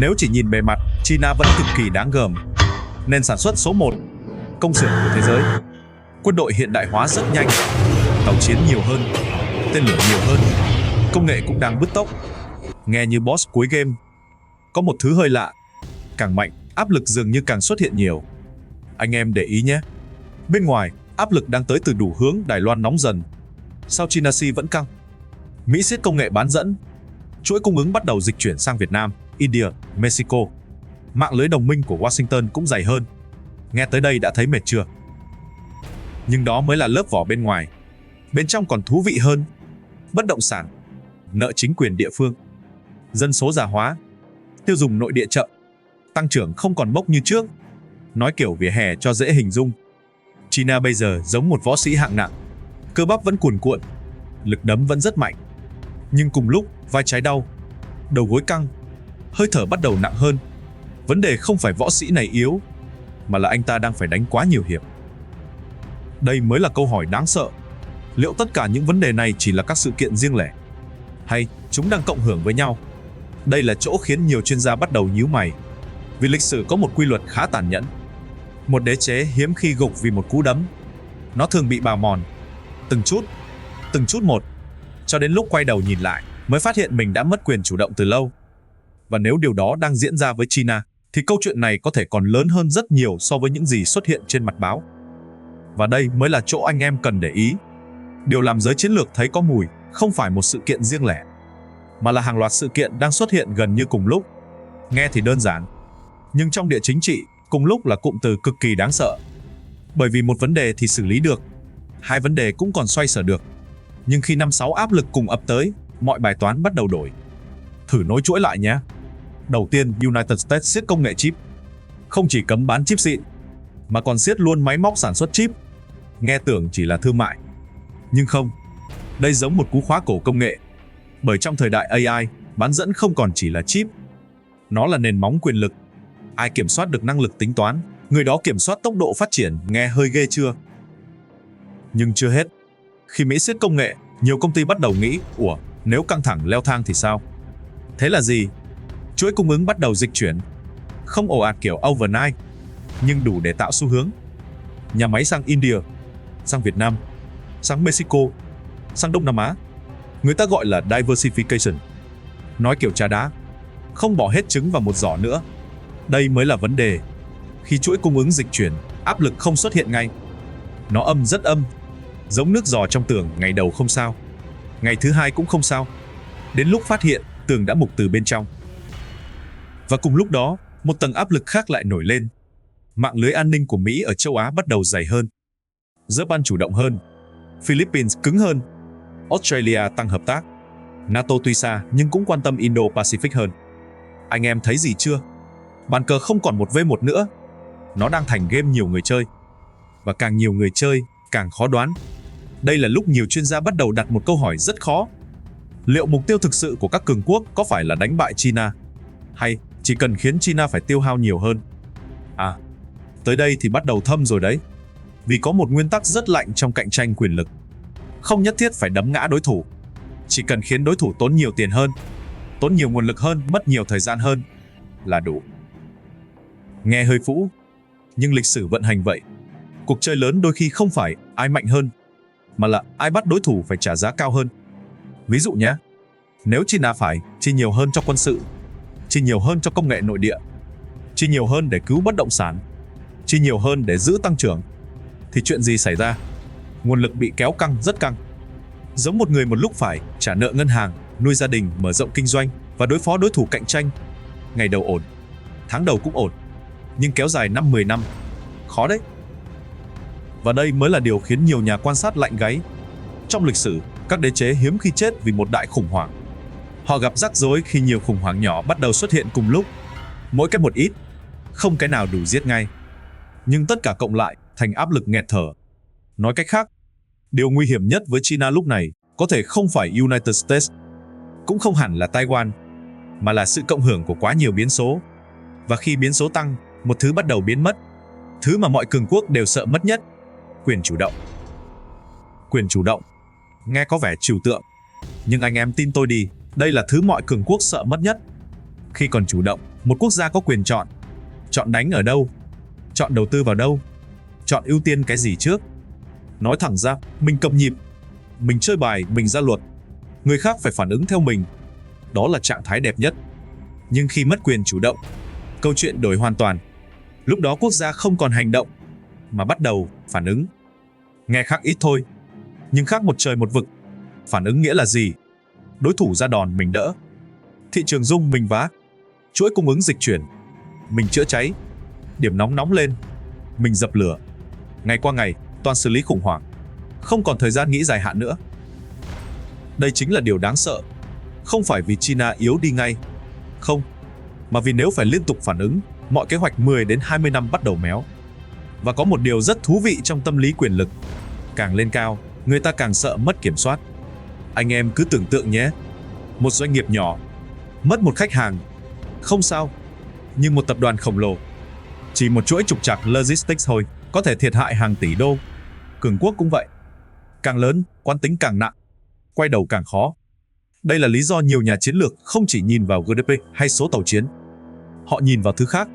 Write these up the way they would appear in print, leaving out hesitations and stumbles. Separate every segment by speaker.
Speaker 1: Nếu chỉ nhìn bề mặt, China vẫn cực kỳ đáng gờm. Nền sản xuất số 1, công xưởng của thế giới. Quân đội hiện đại hóa rất nhanh, tàu chiến nhiều hơn, tên lửa nhiều hơn, công nghệ cũng đang bứt tốc. Nghe như boss cuối game. Có một thứ hơi lạ, càng mạnh, áp lực dường như càng xuất hiện nhiều. Anh em để ý nhé. Bên ngoài, áp lực đang tới từ đủ hướng. Đài Loan nóng dần. Sao China Sea vẫn căng? Mỹ siết công nghệ bán dẫn. Chuỗi cung ứng bắt đầu dịch chuyển sang Việt Nam, India, Mexico. Mạng lưới đồng minh của Washington cũng dày hơn. Nghe tới đây đã thấy mệt chưa? Nhưng đó mới là lớp vỏ bên ngoài. Bên trong còn thú vị hơn. Bất động sản, nợ chính quyền địa phương, dân số già hóa, tiêu dùng nội địa chậm, tăng trưởng không còn bốc như trước. Nói kiểu vỉa hè cho dễ hình dung. China bây giờ giống một võ sĩ hạng nặng. Cơ bắp vẫn cuồn cuộn, lực đấm vẫn rất mạnh. Nhưng cùng lúc, vai trái đau, đầu gối căng, hơi thở bắt đầu nặng hơn. Vấn đề không phải võ sĩ này yếu, mà là anh ta đang phải đánh quá nhiều hiệp. Đây mới là câu hỏi đáng sợ. Liệu tất cả những vấn đề này chỉ là các sự kiện riêng lẻ, hay chúng đang cộng hưởng với nhau? Đây là chỗ khiến nhiều chuyên gia bắt đầu nhíu mày. Vì lịch sử có một quy luật khá tàn nhẫn. Một đế chế hiếm khi gục vì một cú đấm. Nó thường bị bào mòn, từng chút một, cho đến lúc quay đầu nhìn lại mới phát hiện mình đã mất quyền chủ động từ lâu. Và nếu điều đó đang diễn ra với China, thì câu chuyện này có thể còn lớn hơn rất nhiều so với những gì xuất hiện trên mặt báo. Và đây mới là chỗ anh em cần để ý. Điều làm giới chiến lược thấy có mùi không phải một sự kiện riêng lẻ, mà là hàng loạt sự kiện đang xuất hiện gần như cùng lúc. Nghe thì đơn giản, nhưng trong địa chính trị, cùng lúc là cụm từ cực kỳ đáng sợ. Bởi vì một vấn đề thì xử lý được, hai vấn đề cũng còn xoay sở được. Nhưng khi 5-6 áp lực cùng ập tới, mọi bài toán bắt đầu đổi. Thử nối chuỗi lại nhé. Đầu tiên, United States siết công nghệ chip. Không chỉ cấm bán chip xịn, mà còn siết luôn máy móc sản xuất chip. Nghe tưởng chỉ là thương mại. Nhưng không, đây giống một cú khóa cổ công nghệ. Bởi trong thời đại AI, bán dẫn không còn chỉ là chip. Nó là nền móng quyền lực. Ai kiểm soát được năng lực tính toán, người đó kiểm soát tốc độ phát triển. Nghe hơi ghê chưa? Nhưng chưa hết. Khi Mỹ siết công nghệ, nhiều công ty bắt đầu nghĩ, nếu căng thẳng leo thang thì sao? Thế là gì? Chuỗi cung ứng bắt đầu dịch chuyển. Không ồ ạt kiểu overnight, nhưng đủ để tạo xu hướng. Nhà máy sang India, sang Việt Nam, sang Mexico, sang Đông Nam Á. Người ta gọi là diversification. Nói kiểu trà đá, không bỏ hết trứng vào một giỏ nữa. Đây mới là vấn đề. Khi chuỗi cung ứng dịch chuyển, áp lực không xuất hiện ngay. Nó âm rất âm, giống nước giò trong tường. Ngày đầu không sao, ngày thứ hai cũng không sao. Đến lúc phát hiện, tường đã mục từ bên trong. Và cùng lúc đó, một tầng áp lực khác lại nổi lên. Mạng lưới an ninh của Mỹ ở châu Á bắt đầu dày hơn. Japan chủ động hơn, Philippines cứng hơn, Australia tăng hợp tác. NATO tuy xa nhưng cũng quan tâm Indo-Pacific hơn. Anh em thấy gì chưa? Bàn cờ không còn 1v1 nữa. Nó đang thành game nhiều người chơi. Và càng nhiều người chơi, càng khó đoán. Đây là lúc nhiều chuyên gia bắt đầu đặt một câu hỏi rất khó. Liệu mục tiêu thực sự của các cường quốc có phải là đánh bại China, hay chỉ cần khiến China phải tiêu hao nhiều hơn? Tới đây thì bắt đầu thâm rồi đấy. Vì có một nguyên tắc rất lạnh trong cạnh tranh quyền lực. Không nhất thiết phải đấm ngã đối thủ. Chỉ cần khiến đối thủ tốn nhiều tiền hơn, tốn nhiều nguồn lực hơn, mất nhiều thời gian hơn là đủ. Nghe hơi phũ, nhưng lịch sử vận hành vậy. Cuộc chơi lớn đôi khi không phải ai mạnh hơn, mà là ai bắt đối thủ phải trả giá cao hơn. Ví dụ nhé, nếu China phải chi nhiều hơn cho quân sự, chi nhiều hơn cho công nghệ nội địa, chi nhiều hơn để cứu bất động sản, chi nhiều hơn để giữ tăng trưởng, thì chuyện gì xảy ra? Nguồn lực bị kéo căng, rất căng. Giống một người một lúc phải trả nợ ngân hàng, nuôi gia đình, mở rộng kinh doanh và đối phó đối thủ cạnh tranh. Ngày đầu ổn, tháng đầu cũng ổn, nhưng kéo dài 5-10 năm, khó đấy. Và đây mới là điều khiến nhiều nhà quan sát lạnh gáy. Trong lịch sử, các đế chế hiếm khi chết vì một đại khủng hoảng. Họ gặp rắc rối khi nhiều khủng hoảng nhỏ bắt đầu xuất hiện cùng lúc. Mỗi cái một ít, không cái nào đủ giết ngay. Nhưng tất cả cộng lại thành áp lực nghẹt thở. Nói cách khác, điều nguy hiểm nhất với China lúc này có thể không phải United States, cũng không hẳn là Taiwan, mà là sự cộng hưởng của quá nhiều biến số. Và khi biến số tăng, một thứ bắt đầu biến mất. Thứ mà mọi cường quốc đều sợ mất nhất: quyền chủ động. Quyền chủ động, nghe có vẻ trừu tượng, nhưng anh em tin tôi đi, đây là thứ mọi cường quốc sợ mất nhất. Khi còn chủ động, một quốc gia có quyền chọn. Chọn đánh ở đâu, chọn đầu tư vào đâu, chọn ưu tiên cái gì trước. Nói thẳng ra, mình cầm nhịp, mình chơi bài, mình ra luật. Người khác phải phản ứng theo mình. Đó là trạng thái đẹp nhất. Nhưng khi mất quyền chủ động, câu chuyện đổi hoàn toàn. Lúc đó quốc gia không còn hành động, mà bắt đầu phản ứng. Nghe khác ít thôi, nhưng khác một trời một vực. Phản ứng nghĩa là gì? Đối thủ ra đòn mình đỡ, thị trường rung mình vá, chuỗi cung ứng dịch chuyển, mình chữa cháy, điểm nóng nóng lên, mình dập lửa. Ngày qua ngày, toàn xử lý khủng hoảng, không còn thời gian nghĩ dài hạn nữa. Đây chính là điều đáng sợ. Không phải vì China yếu đi ngay, không, mà vì nếu phải liên tục phản ứng, mọi kế hoạch 10 đến 20 năm bắt đầu méo. Và có một điều rất thú vị trong tâm lý quyền lực. Càng lên cao, người ta càng sợ mất kiểm soát. Anh em cứ tưởng tượng nhé. Một doanh nghiệp nhỏ, mất một khách hàng, không sao. Nhưng một tập đoàn khổng lồ, chỉ một chuỗi trục trặc logistics thôi, có thể thiệt hại hàng tỷ đô. Cường quốc cũng vậy. Càng lớn, quán tính càng nặng, quay đầu càng khó. Đây là lý do nhiều nhà chiến lược không chỉ nhìn vào GDP hay số tàu chiến. Họ nhìn vào thứ khác,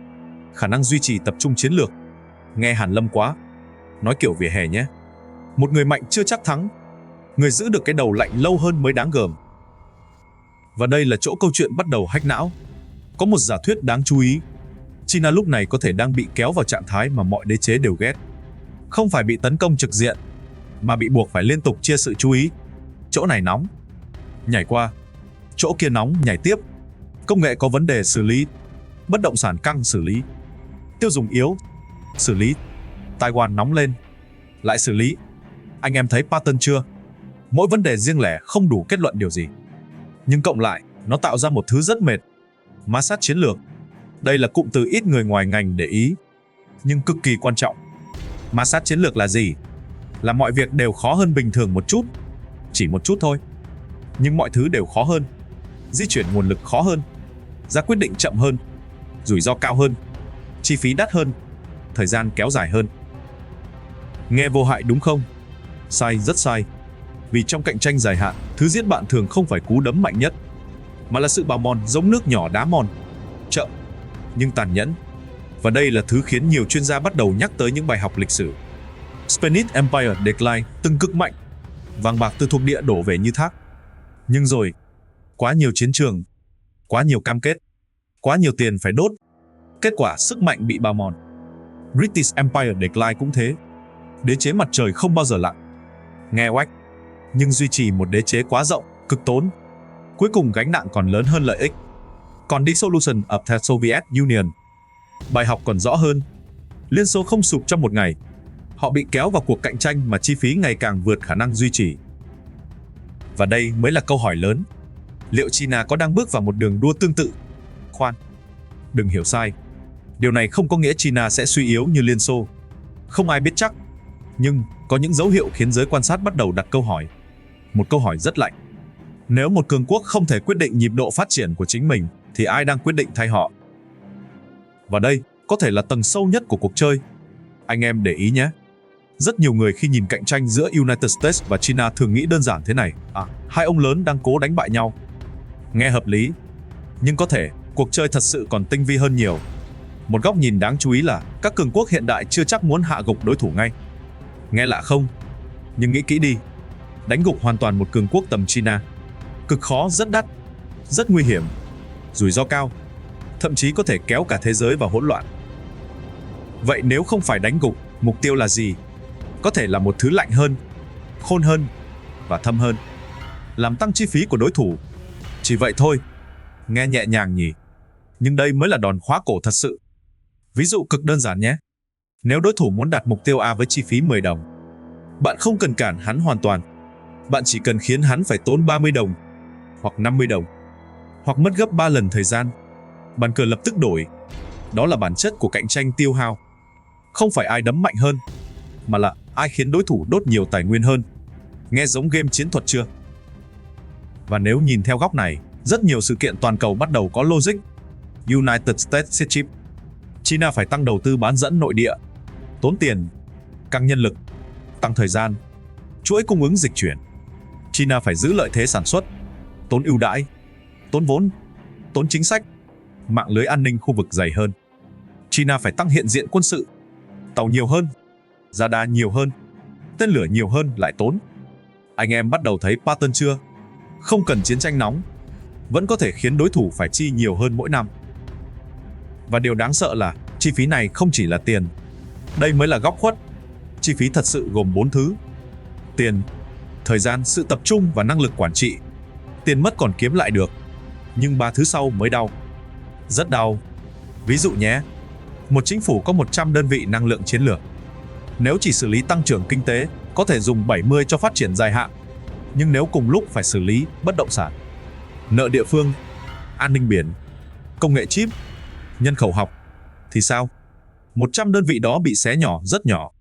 Speaker 1: khả năng duy trì tập trung chiến lược. Nghe hàn lâm quá, nói kiểu vỉa hè nhé. Một người mạnh chưa chắc thắng, người giữ được cái đầu lạnh lâu hơn mới đáng gờm. Và đây là chỗ câu chuyện bắt đầu hack não. Có một giả thuyết đáng chú ý. China lúc này có thể đang bị kéo vào trạng thái mà mọi đế chế đều ghét. Không phải bị tấn công trực diện, mà bị buộc phải liên tục chia sự chú ý. Chỗ này nóng, nhảy qua. Chỗ kia nóng, nhảy tiếp. Công nghệ có vấn đề, xử lý. Bất động sản căng, xử lý. Tiêu dùng yếu, xử lý. Taiwan nóng lên, lại xử lý. Anh em thấy pattern chưa? Mỗi vấn đề riêng lẻ không đủ kết luận điều gì, nhưng cộng lại, nó tạo ra một thứ rất mệt. Ma sát chiến lược. Đây là cụm từ ít người ngoài ngành để ý, nhưng cực kỳ quan trọng. Ma sát chiến lược là gì? Là mọi việc đều khó hơn bình thường một chút. Chỉ một chút thôi. Nhưng mọi thứ đều khó hơn. Di chuyển nguồn lực khó hơn. Ra quyết định chậm hơn. Rủi ro cao hơn. Chi phí đắt hơn. Thời gian kéo dài hơn. Nghe vô hại đúng không? Sai, rất sai. Vì trong cạnh tranh dài hạn, thứ giết bạn thường không phải cú đấm mạnh nhất, mà là sự bào mòn giống nước nhỏ đá mòn. Chậm, nhưng tàn nhẫn. Và đây là thứ khiến nhiều chuyên gia bắt đầu nhắc tới những bài học lịch sử. Spanish Empire Decline từng cực mạnh, vàng bạc từ thuộc địa đổ về như thác. Nhưng rồi, quá nhiều chiến trường, quá nhiều cam kết, quá nhiều tiền phải đốt. Kết quả sức mạnh bị bào mòn. British Empire Decline cũng thế. Đế chế mặt trời không bao giờ lặn. Nghe oách, nhưng duy trì một đế chế quá rộng, cực tốn. Cuối cùng gánh nặng còn lớn hơn lợi ích. Còn dissolution of the Soviet Union. Bài học còn rõ hơn. Liên Xô không sụp trong một ngày. Họ bị kéo vào cuộc cạnh tranh mà chi phí ngày càng vượt khả năng duy trì. Và đây mới là câu hỏi lớn. Liệu China có đang bước vào một đường đua tương tự? Khoan, đừng hiểu sai. Điều này không có nghĩa China sẽ suy yếu như Liên Xô. Không ai biết chắc. Nhưng có những dấu hiệu khiến giới quan sát bắt đầu đặt câu hỏi. Một câu hỏi rất lạnh. Nếu một cường quốc không thể quyết định nhịp độ phát triển của chính mình, thì ai đang quyết định thay họ? Và đây có thể là tầng sâu nhất của cuộc chơi. Anh em để ý nhé. Rất nhiều người khi nhìn cạnh tranh giữa United States và China thường nghĩ đơn giản thế này. Hai ông lớn đang cố đánh bại nhau. Nghe hợp lý. Nhưng có thể cuộc chơi thật sự còn tinh vi hơn nhiều. Một góc nhìn đáng chú ý là các cường quốc hiện đại chưa chắc muốn hạ gục đối thủ ngay. Nghe lạ không? Nhưng nghĩ kỹ đi. Đánh gục hoàn toàn một cường quốc tầm China. Cực khó, rất đắt, rất nguy hiểm, rủi ro cao, thậm chí có thể kéo cả thế giới vào hỗn loạn. Vậy nếu không phải đánh gục, mục tiêu là gì? Có thể là một thứ lạnh hơn, khôn hơn và thâm hơn. Làm tăng chi phí của đối thủ. Chỉ vậy thôi. Nghe nhẹ nhàng nhỉ? Nhưng đây mới là đòn khóa cổ thật sự. Ví dụ cực đơn giản nhé. Nếu đối thủ muốn đạt mục tiêu A với chi phí 10 đồng, bạn không cần cản hắn hoàn toàn. Bạn chỉ cần khiến hắn phải tốn 30 đồng, hoặc 50 đồng, hoặc mất gấp 3 lần thời gian. Bàn cờ lập tức đổi. Đó là bản chất của cạnh tranh tiêu hao. Không phải ai đấm mạnh hơn, mà là ai khiến đối thủ đốt nhiều tài nguyên hơn. Nghe giống game chiến thuật chưa? Và nếu nhìn theo góc này, rất nhiều sự kiện toàn cầu bắt đầu có logic. United States siết chip. China phải tăng đầu tư bán dẫn nội địa, tốn tiền, căng nhân lực, tăng thời gian, chuỗi cung ứng dịch chuyển. China phải giữ lợi thế sản xuất, tốn ưu đãi, tốn vốn, tốn chính sách. mạng lưới an ninh khu vực dày hơn. China phải tăng hiện diện quân sự, tàu nhiều hơn, radar nhiều hơn, tên lửa nhiều hơn lại tốn. Anh em bắt đầu thấy pattern chưa? Không cần chiến tranh nóng, vẫn có thể khiến đối thủ phải chi nhiều hơn mỗi năm. Và điều đáng sợ là chi phí này không chỉ là tiền. Đây mới là góc khuất. Chi phí thật sự gồm 4 thứ: tiền, thời gian, sự tập trung và năng lực quản trị. Tiền mất còn kiếm lại được, nhưng 3 thứ sau mới đau. Rất đau. Ví dụ nhé, một chính phủ có 100 đơn vị năng lượng chiến lược. Nếu chỉ xử lý tăng trưởng kinh tế, có thể dùng 70 cho phát triển dài hạn. Nhưng nếu cùng lúc phải xử lý bất động sản, nợ địa phương, an ninh biển, công nghệ chip, nhân khẩu học, thì sao? 100 đơn vị đó bị xé nhỏ rất nhỏ.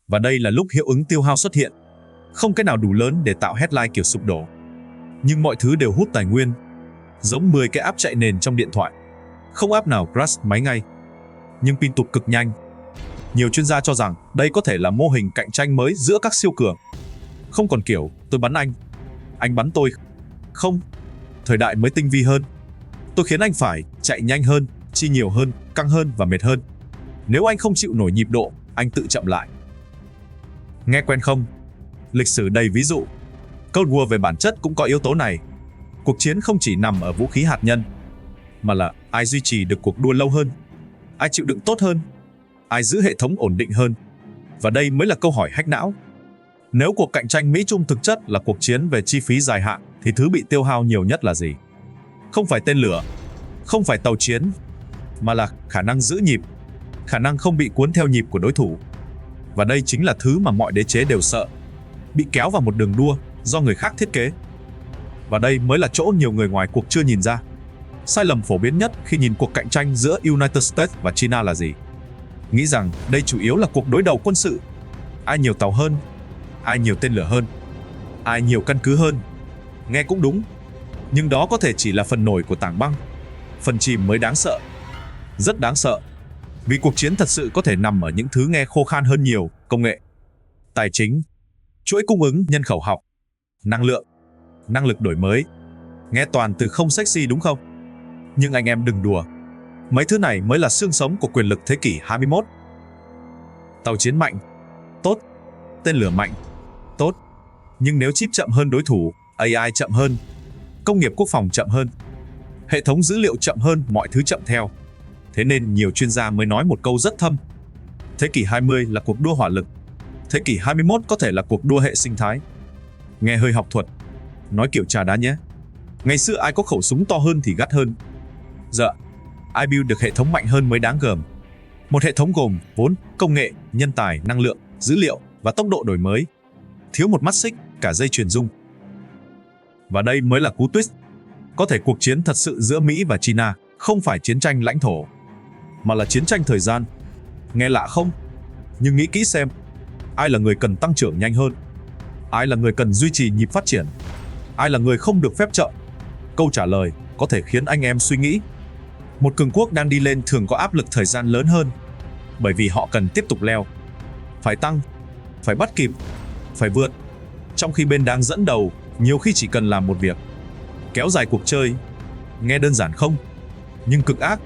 Speaker 1: Và đây là lúc hiệu ứng tiêu hao xuất hiện. Không cái nào đủ lớn để tạo headline kiểu sụp đổ. Nhưng mọi thứ đều hút tài nguyên, giống 10 cái app chạy nền trong điện thoại. Không app nào crash máy ngay, nhưng pin tụt cực nhanh. Nhiều chuyên gia cho rằng đây có thể là mô hình cạnh tranh mới giữa các siêu cường. Không còn kiểu tôi bắn anh bắn tôi. Không, thời đại mới tinh vi hơn. Tôi khiến anh phải chạy nhanh hơn, chi nhiều hơn, căng hơn và mệt hơn. Nếu anh không chịu nổi nhịp độ, anh tự chậm lại. Nghe quen không? Lịch sử đầy ví dụ. Cold War về bản chất cũng có yếu tố này. Cuộc chiến không chỉ nằm ở vũ khí hạt nhân, mà là ai duy trì được cuộc đua lâu hơn, ai chịu đựng tốt hơn, ai giữ hệ thống ổn định hơn. Và đây mới là câu hỏi hack não. Nếu cuộc cạnh tranh Mỹ-Trung thực chất là cuộc chiến về chi phí dài hạn, thì thứ bị tiêu hao nhiều nhất là gì? Không phải tên lửa, không phải tàu chiến, mà là khả năng giữ nhịp, khả năng không bị cuốn theo nhịp của đối thủ. Và đây chính là thứ mà mọi đế chế đều sợ, bị kéo vào một đường đua do người khác thiết kế. Và đây mới là chỗ nhiều người ngoài cuộc chưa nhìn ra. Sai lầm phổ biến nhất khi nhìn cuộc cạnh tranh giữa United States và China là gì? Nghĩ rằng đây chủ yếu là cuộc đối đầu quân sự. Ai nhiều tàu hơn, ai nhiều tên lửa hơn, ai nhiều căn cứ hơn. Nghe cũng đúng, nhưng đó có thể chỉ là phần nổi của tảng băng. Phần chìm mới đáng sợ. Rất đáng sợ. Vì cuộc chiến thật sự có thể nằm ở những thứ nghe khô khan hơn nhiều: công nghệ, tài chính, chuỗi cung ứng, nhân khẩu học, năng lượng, năng lực đổi mới. Nghe toàn từ không sexy đúng không? Nhưng anh em đừng đùa. Mấy thứ này mới là xương sống của quyền lực thế kỷ 21. Tàu chiến mạnh, tốt. Tên lửa mạnh, tốt. Nhưng nếu chip chậm hơn đối thủ, AI chậm hơn, công nghiệp quốc phòng chậm hơn, hệ thống dữ liệu chậm hơn, mọi thứ chậm theo. Thế nên nhiều chuyên gia mới nói một câu rất thâm: thế kỷ 20 là cuộc đua hỏa lực, thế kỷ 21 có thể là cuộc đua hệ sinh thái. Nghe hơi học thuật, nói kiểu trà đá nhé. Ngày xưa ai có khẩu súng to hơn thì gắt hơn. Giờ, ai build được hệ thống mạnh hơn mới đáng gờm. Một hệ thống gồm vốn, công nghệ, nhân tài, năng lượng, dữ liệu và tốc độ đổi mới. Thiếu một mắt xích, cả dây chuyền rung. Và đây mới là cú twist. Có thể cuộc chiến thật sự giữa Mỹ và China không phải chiến tranh lãnh thổ, mà là chiến tranh thời gian. Nghe lạ không? Nhưng nghĩ kỹ xem, ai là người cần tăng trưởng nhanh hơn? Ai là người cần duy trì nhịp phát triển? Ai là người không được phép chậm? Câu trả lời có thể khiến anh em suy nghĩ. Một cường quốc đang đi lên thường có áp lực thời gian lớn hơn, bởi vì họ cần tiếp tục leo. Phải tăng, phải bắt kịp, phải vượt. Trong khi bên đang dẫn đầu nhiều khi chỉ cần làm một việc: kéo dài cuộc chơi. Nghe đơn giản không? Nhưng cực ác.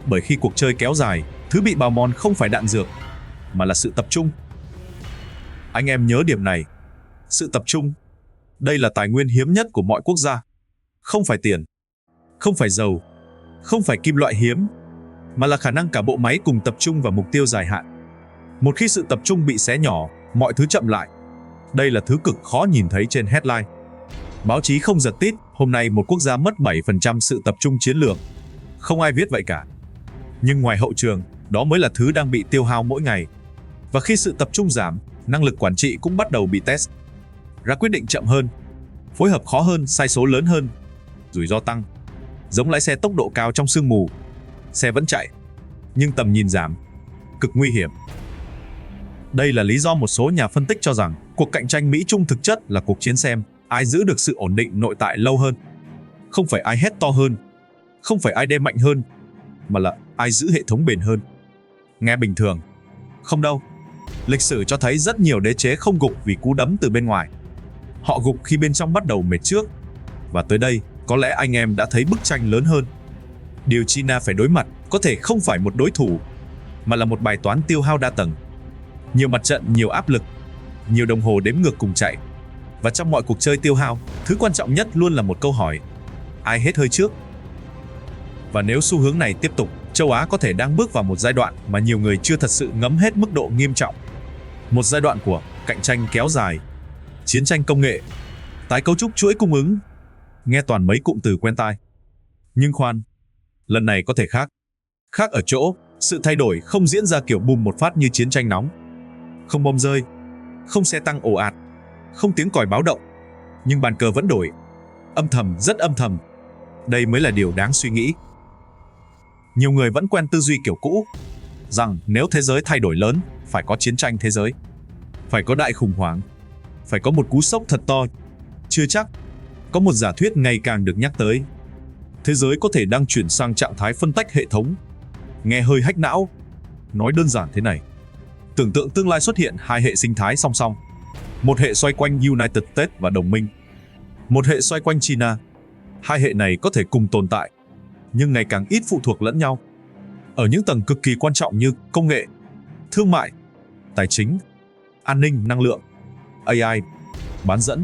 Speaker 1: Bởi khi cuộc chơi kéo dài, thứ bị bào mòn không phải đạn dược, mà là sự tập trung. Anh em nhớ điểm này. Sự tập trung. Đây là tài nguyên hiếm nhất của mọi quốc gia. Không phải tiền, không phải dầu, không phải kim loại hiếm, mà là khả năng cả bộ máy cùng tập trung vào mục tiêu dài hạn. Một khi sự tập trung bị xé nhỏ, mọi thứ chậm lại. Đây là thứ cực khó nhìn thấy trên headline. Báo chí không giật tít: hôm nay một quốc gia mất 7% sự tập trung chiến lược. Không ai viết vậy cả. Nhưng ngoài hậu trường, đó mới là thứ đang bị tiêu hao mỗi ngày. Và khi sự tập trung giảm, năng lực quản trị cũng bắt đầu bị test. Ra quyết định chậm hơn, phối hợp khó hơn, sai số lớn hơn, rủi ro tăng. Giống lái xe tốc độ cao trong sương mù. Xe vẫn chạy, nhưng tầm nhìn giảm, cực nguy hiểm. Đây là lý do một số nhà phân tích cho rằng cuộc cạnh tranh Mỹ-Trung thực chất là cuộc chiến xem ai giữ được sự ổn định nội tại lâu hơn. Không phải ai hét to hơn, không phải ai đe mạnh hơn, mà là ai giữ hệ thống bền hơn. Nghe bình thường. Không đâu. Lịch sử cho thấy rất nhiều đế chế không gục vì cú đấm từ bên ngoài. Họ gục khi bên trong bắt đầu mệt trước. Và tới đây, có lẽ anh em đã thấy bức tranh lớn hơn. Điều China phải đối mặt có thể không phải một đối thủ, mà là một bài toán tiêu hao đa tầng. Nhiều mặt trận, nhiều áp lực, nhiều đồng hồ đếm ngược cùng chạy. Và trong mọi cuộc chơi tiêu hao, thứ quan trọng nhất luôn là một câu hỏi: ai hết hơi trước? Và nếu xu hướng này tiếp tục, châu Á có thể đang bước vào một giai đoạn mà nhiều người chưa thật sự ngấm hết mức độ nghiêm trọng. Một giai đoạn của cạnh tranh kéo dài, chiến tranh công nghệ, tái cấu trúc chuỗi cung ứng. Nghe toàn mấy cụm từ quen tai. Nhưng khoan, lần này có thể khác. Khác ở chỗ, sự thay đổi không diễn ra kiểu bùm một phát như chiến tranh nóng. Không bom rơi, không xe tăng ồ ạt, không tiếng còi báo động. Nhưng bàn cờ vẫn đổi. Âm thầm, rất âm thầm. Đây mới là điều đáng suy nghĩ. Nhiều người vẫn quen tư duy kiểu cũ, rằng nếu thế giới thay đổi lớn, phải có chiến tranh thế giới, phải có đại khủng hoảng, phải có một cú sốc thật to. Chưa chắc. Có một giả thuyết ngày càng được nhắc tới. Thế giới có thể đang chuyển sang trạng thái phân tách hệ thống. Nghe hơi hack não. Nói đơn giản thế này. Tưởng tượng tương lai xuất hiện hai hệ sinh thái song song. Một hệ xoay quanh United States và đồng minh. Một hệ xoay quanh China. Hai hệ này có thể cùng tồn tại, nhưng ngày càng ít phụ thuộc lẫn nhau. Ở những tầng cực kỳ quan trọng như công nghệ, thương mại, tài chính, an ninh, năng lượng, AI, bán dẫn.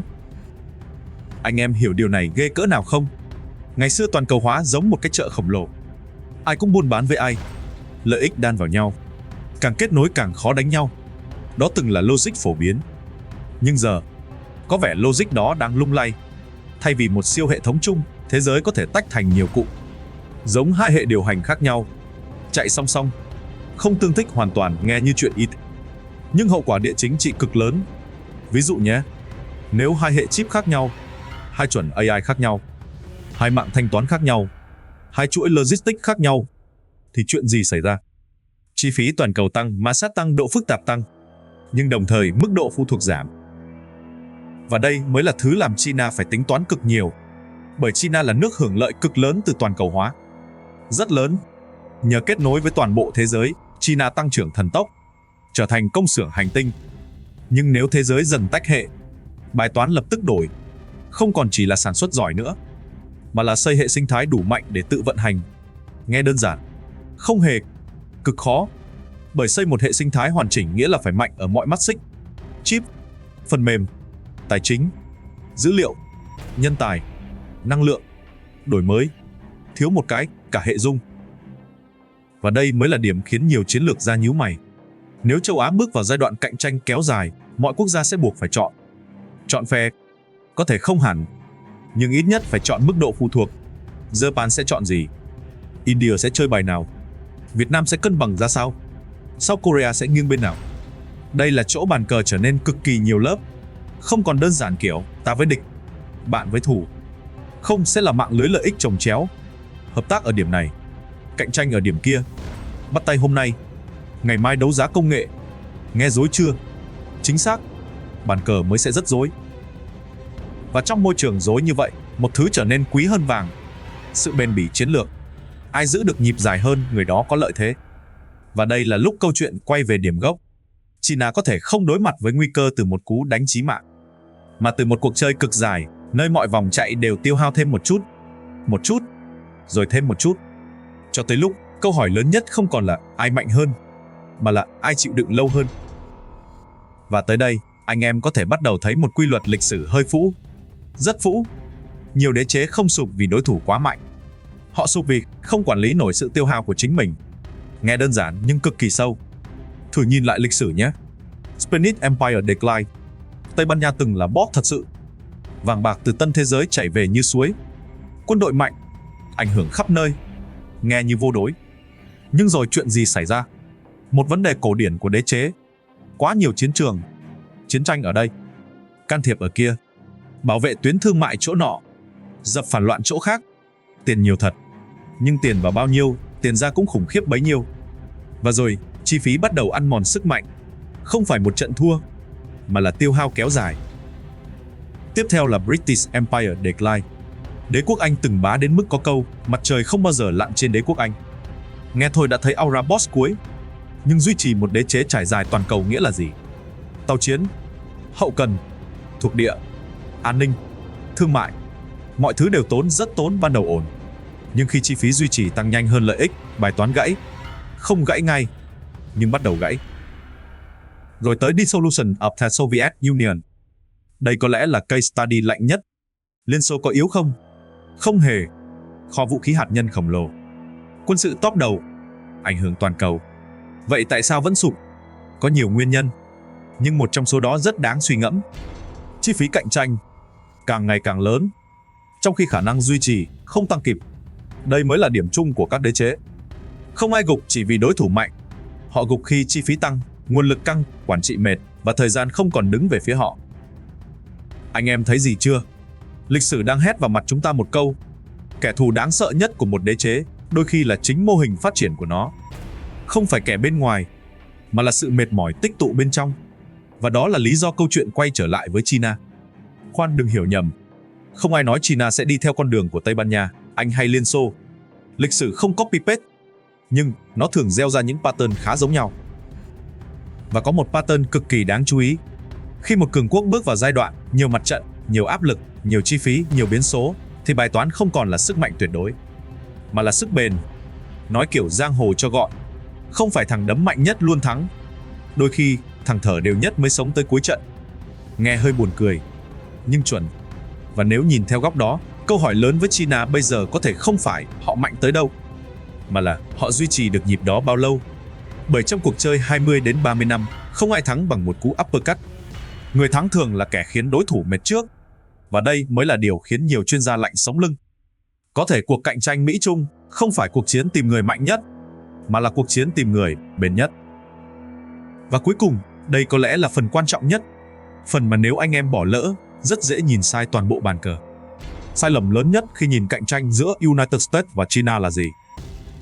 Speaker 1: Anh em hiểu điều này ghê cỡ nào không? Ngày xưa toàn cầu hóa giống một cái chợ khổng lồ. Ai cũng buôn bán với ai. Lợi ích đan vào nhau. Càng kết nối càng khó đánh nhau. Đó từng là logic phổ biến. Nhưng giờ, có vẻ logic đó đang lung lay. Thay vì một siêu hệ thống chung, thế giới có thể tách thành nhiều cụm. Giống hai hệ điều hành khác nhau, chạy song song, không tương thích hoàn toàn, nghe như chuyện ít. Nhưng hậu quả địa chính trị cực lớn. Ví dụ nhé, nếu hai hệ chip khác nhau, hai chuẩn AI khác nhau, hai mạng thanh toán khác nhau, hai chuỗi logistics khác nhau, thì chuyện gì xảy ra? Chi phí toàn cầu tăng, ma sát tăng, độ phức tạp tăng, nhưng đồng thời mức độ phụ thuộc giảm. Và đây mới là thứ làm China phải tính toán cực nhiều, bởi China là nước hưởng lợi cực lớn từ toàn cầu hóa. Rất lớn. Nhờ kết nối với toàn bộ thế giới, China tăng trưởng thần tốc, trở thành công xưởng hành tinh. Nhưng nếu thế giới dần tách hệ, bài toán lập tức đổi. Không còn chỉ là sản xuất giỏi nữa, mà là xây hệ sinh thái đủ mạnh để tự vận hành. Nghe đơn giản, không hề cực khó, bởi xây một hệ sinh thái hoàn chỉnh nghĩa là phải mạnh ở mọi mắt xích: chip, phần mềm, tài chính, dữ liệu, nhân tài, năng lượng, đổi mới. Thiếu một cái, cả hệ rung. Và đây mới là điểm khiến nhiều chiến lược gia nhíu mày. Nếu châu Á bước vào giai đoạn cạnh tranh kéo dài, mọi quốc gia sẽ buộc phải chọn. Chọn phe, có thể không hẳn, nhưng ít nhất phải chọn mức độ phụ thuộc. Japan sẽ chọn gì? India sẽ chơi bài nào? Việt Nam sẽ cân bằng ra sao? South Korea sẽ nghiêng bên nào? Đây là chỗ bàn cờ trở nên cực kỳ nhiều lớp. Không còn đơn giản kiểu ta với địch, bạn với thủ. Không, sẽ là mạng lưới lợi ích chồng chéo. Hợp tác ở điểm này, cạnh tranh ở điểm kia. Bắt tay hôm nay, ngày mai đấu giá công nghệ. Nghe rối chưa? Chính xác, bàn cờ mới sẽ rất rối. Và trong môi trường rối như vậy, một thứ trở nên quý hơn vàng: sự bền bỉ chiến lược. Ai giữ được nhịp dài hơn, người đó có lợi thế. Và đây là lúc câu chuyện quay về điểm gốc. China có thể không đối mặt với nguy cơ từ một cú đánh chí mạng, mà từ một cuộc chơi cực dài, nơi mọi vòng chạy đều tiêu hao thêm một chút, rồi thêm một chút. Cho tới lúc, câu hỏi lớn nhất không còn là ai mạnh hơn, mà là ai chịu đựng lâu hơn. Và tới đây, anh em có thể bắt đầu thấy một quy luật lịch sử hơi phũ. Rất phũ. Nhiều đế chế không sụp vì đối thủ quá mạnh. Họ sụp vì không quản lý nổi sự tiêu hao của chính mình. Nghe đơn giản nhưng cực kỳ sâu. Thử nhìn lại lịch sử nhé. Spanish Empire Decline. Tây Ban Nha từng là boss thật sự. Vàng bạc từ tân thế giới chảy về như suối. Quân đội mạnh, ảnh hưởng khắp nơi. Nghe như vô đối. Nhưng rồi chuyện gì xảy ra? Một vấn đề cổ điển của đế chế. Quá nhiều chiến trường, chiến tranh ở đây, can thiệp ở kia, bảo vệ tuyến thương mại chỗ nọ, dập phản loạn chỗ khác. Tiền nhiều thật, nhưng tiền vào bao nhiêu, tiền ra cũng khủng khiếp bấy nhiêu. Và rồi, chi phí bắt đầu ăn mòn sức mạnh. Không phải một trận thua, mà là tiêu hao kéo dài. Tiếp theo là British Empire Decline. Đế quốc Anh từng bá đến mức có câu mặt trời không bao giờ lặn trên đế quốc Anh. Nghe thôi đã thấy aura boss cuối. Nhưng duy trì một đế chế trải dài toàn cầu nghĩa là gì? Tàu chiến, hậu cần, thuộc địa, an ninh, thương mại. Mọi thứ đều rất tốn ban đầu ổn. Nhưng khi chi phí duy trì tăng nhanh hơn lợi ích, bài toán gãy. Không gãy ngay, nhưng bắt đầu gãy. Rồi tới Dissolution of the Soviet Union. Đây có lẽ là case study lạnh nhất. Liên Xô có yếu không? Không hề. Kho vũ khí hạt nhân khổng lồ. Quân sự top đầu. Ảnh hưởng toàn cầu. Vậy tại sao vẫn sụp? Có nhiều nguyên nhân. Nhưng một trong số đó rất đáng suy ngẫm. Chi phí cạnh tranh càng ngày càng lớn, trong khi khả năng duy trì không tăng kịp. Đây mới là điểm chung của các đế chế. Không ai gục chỉ vì đối thủ mạnh. Họ gục khi chi phí tăng, nguồn lực căng, quản trị mệt và thời gian không còn đứng về phía họ. Anh em thấy gì chưa? Lịch sử đang hét vào mặt chúng ta một câu. Kẻ thù đáng sợ nhất của một đế chế đôi khi là chính mô hình phát triển của nó. Không phải kẻ bên ngoài, mà là sự mệt mỏi tích tụ bên trong. Và đó là lý do câu chuyện quay trở lại với China. Khoan đừng hiểu nhầm. Không ai nói China sẽ đi theo con đường của Tây Ban Nha, Anh hay Liên Xô. Lịch sử không copy-paste, nhưng nó thường gieo ra những pattern khá giống nhau. Và có một pattern cực kỳ đáng chú ý. Khi một cường quốc bước vào giai đoạn nhiều mặt trận, nhiều áp lực, nhiều chi phí, nhiều biến số, thì bài toán không còn là sức mạnh tuyệt đối, mà là sức bền. Nói kiểu giang hồ cho gọn, không phải thằng đấm mạnh nhất luôn thắng. Đôi khi, thằng thở đều nhất mới sống tới cuối trận. Nghe hơi buồn cười, nhưng chuẩn. Và nếu nhìn theo góc đó, câu hỏi lớn với China bây giờ có thể không phải họ mạnh tới đâu, mà là họ duy trì được nhịp đó bao lâu. Bởi trong cuộc chơi 20 đến 30 năm, không ai thắng bằng một cú uppercut. Người thắng thường là kẻ khiến đối thủ mệt trước. Và đây mới là điều khiến nhiều chuyên gia lạnh sống lưng. Có thể cuộc cạnh tranh Mỹ-Trung không phải cuộc chiến tìm người mạnh nhất, mà là cuộc chiến tìm người bền nhất. Và cuối cùng, đây có lẽ là phần quan trọng nhất. Phần mà nếu anh em bỏ lỡ, rất dễ nhìn sai toàn bộ bàn cờ. Sai lầm lớn nhất khi nhìn cạnh tranh giữa United States và China là gì?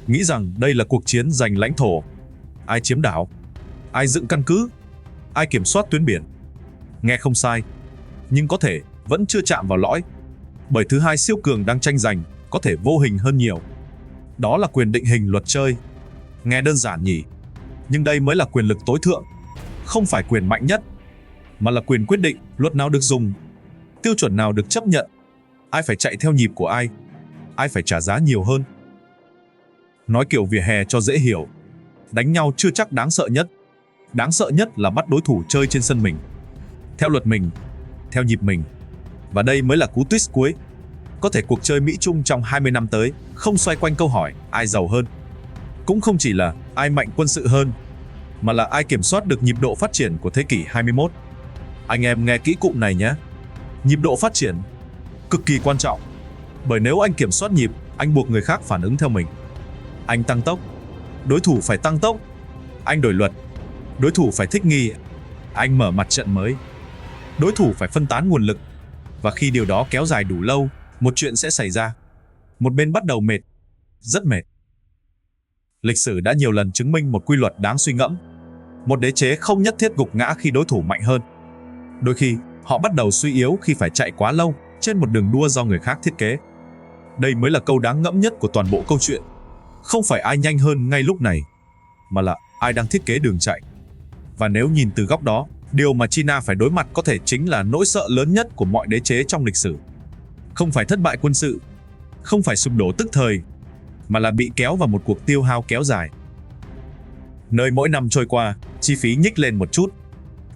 Speaker 1: Nghĩ rằng đây là cuộc chiến giành lãnh thổ. Ai chiếm đảo? Ai dựng căn cứ? Ai kiểm soát tuyến biển? Nghe không sai, nhưng có thể vẫn chưa chạm vào lõi. Bởi thứ hai siêu cường đang tranh giành có thể vô hình hơn nhiều. Đó là quyền định hình luật chơi. Nghe đơn giản nhỉ? Nhưng đây mới là quyền lực tối thượng. Không phải quyền mạnh nhất, mà là quyền quyết định luật nào được dùng, tiêu chuẩn nào được chấp nhận, ai phải chạy theo nhịp của ai phải trả giá nhiều hơn. Nói kiểu vỉa hè cho dễ hiểu, đánh nhau chưa chắc đáng sợ nhất. Đáng sợ nhất là bắt đối thủ chơi trên sân mình, theo luật mình, theo nhịp mình. Và đây mới là cú twist cuối. Có thể cuộc chơi Mỹ-Trung trong 20 năm tới không xoay quanh câu hỏi ai giàu hơn, cũng không chỉ là ai mạnh quân sự hơn, mà là ai kiểm soát được nhịp độ phát triển của thế kỷ 21. Anh em nghe kỹ cụm này nhé. Nhịp độ phát triển cực kỳ quan trọng. Bởi nếu anh kiểm soát nhịp, anh buộc người khác phản ứng theo mình. Anh tăng tốc, đối thủ phải tăng tốc. Anh đổi luật, đối thủ phải thích nghi. Anh mở mặt trận mới, đối thủ phải phân tán nguồn lực. Và khi điều đó kéo dài đủ lâu, một chuyện sẽ xảy ra. Một bên bắt đầu mệt, rất mệt. Lịch sử đã nhiều lần chứng minh một quy luật đáng suy ngẫm. Một đế chế không nhất thiết gục ngã khi đối thủ mạnh hơn. Đôi khi, họ bắt đầu suy yếu khi phải chạy quá lâu trên một đường đua do người khác thiết kế. Đây mới là câu đáng ngẫm nhất của toàn bộ câu chuyện. Không phải ai nhanh hơn ngay lúc này, mà là ai đang thiết kế đường chạy. Và nếu nhìn từ góc đó, điều mà China phải đối mặt có thể chính là nỗi sợ lớn nhất của mọi đế chế trong lịch sử. Không phải thất bại quân sự, không phải sụp đổ tức thời, mà là bị kéo vào một cuộc tiêu hao kéo dài. Nơi mỗi năm trôi qua, chi phí nhích lên một chút,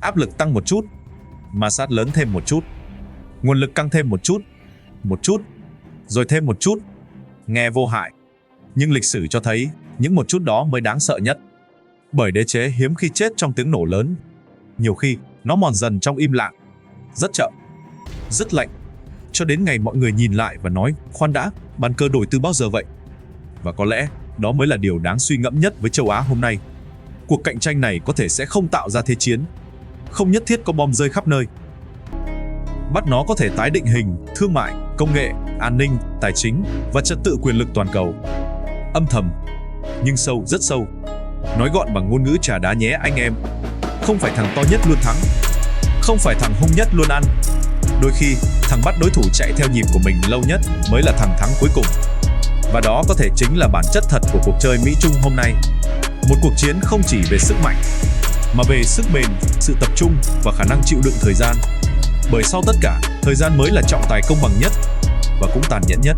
Speaker 1: áp lực tăng một chút, ma sát lớn thêm một chút, nguồn lực căng thêm một chút, rồi thêm một chút. Nghe vô hại, nhưng lịch sử cho thấy những một chút đó mới đáng sợ nhất. Bởi đế chế hiếm khi chết trong tiếng nổ lớn. Nhiều khi, nó mòn dần trong im lặng, rất chậm, rất lạnh, cho đến ngày mọi người nhìn lại và nói, khoan đã, bàn cờ đổi từ bao giờ vậy? Và có lẽ, đó mới là điều đáng suy ngẫm nhất với châu Á hôm nay. Cuộc cạnh tranh này có thể sẽ không tạo ra thế chiến, không nhất thiết có bom rơi khắp nơi. Bắt nó có thể tái định hình, thương mại, công nghệ, an ninh, tài chính và trật tự quyền lực toàn cầu. Âm thầm, nhưng sâu, rất sâu. Nói gọn bằng ngôn ngữ trà đá nhé anh em. Không phải thằng to nhất luôn thắng, không phải thằng hung nhất luôn ăn. Đôi khi, thằng bắt đối thủ chạy theo nhịp của mình lâu nhất mới là thằng thắng cuối cùng. Và đó có thể chính là bản chất thật của cuộc chơi Mỹ-Trung hôm nay. Một cuộc chiến không chỉ về sức mạnh, mà về sức bền, sự tập trung và khả năng chịu đựng thời gian. Bởi sau tất cả, thời gian mới là trọng tài công bằng nhất và cũng tàn nhẫn nhất.